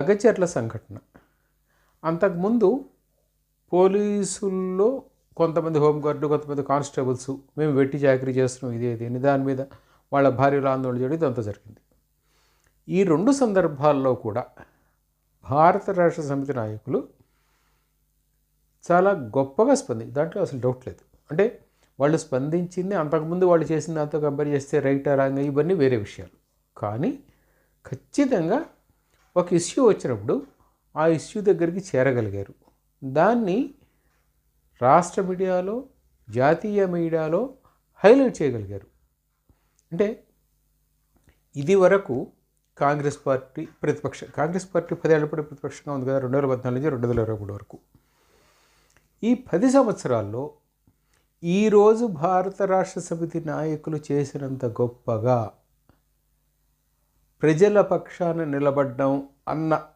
అగచర్ల సంఘటన. అంతకుముందు పోలీసుల్లో కొంతమంది హోంగార్డు, కొంతమంది కానిస్టేబుల్స్ మేము వెట్టి చాకరీ చేస్తున్నాం ఇది అని దాని మీద వాళ్ళ భార్యలు ఆందోళన చేయడం ఇదంతా జరిగింది. ఈ 2 సందర్భాల్లో కూడా భారత రాష్ట్ర సమితి నాయకులు చాలా గొప్పగా దాంట్లో అసలు డౌట్ లేదు. అంటే వాళ్ళు స్పందించింది అంతకుముందు వాళ్ళు చేసిన దాంతో కంపేర్ చేస్తే రైటా రాంగ్ ఇవన్నీ వేరే విషయాలు. కానీ ఖచ్చితంగా ఒక ఇష్యూ వచ్చినప్పుడు ఆ ఇష్యూ దగ్గరికి చేరగలిగారు. దాన్ని రాష్ట్ర మీడియాలో, జాతీయ మీడియాలో హైలైట్ చేయగలిగారు. అంటే ఇది వరకు కాంగ్రెస్ పార్టీ 10 ఏళ్ల పాటు ప్రతిపక్షంగా ఉంది కదా, 2014 నుంచి 2023 వరకు. ఈ 10 సంవత్సరాల్లో ఈరోజు భారత రాష్ట్ర సమితి నాయకులు చేసినంత గొప్పగా ప్రజల పక్షాన నిలబడ్డం అన్న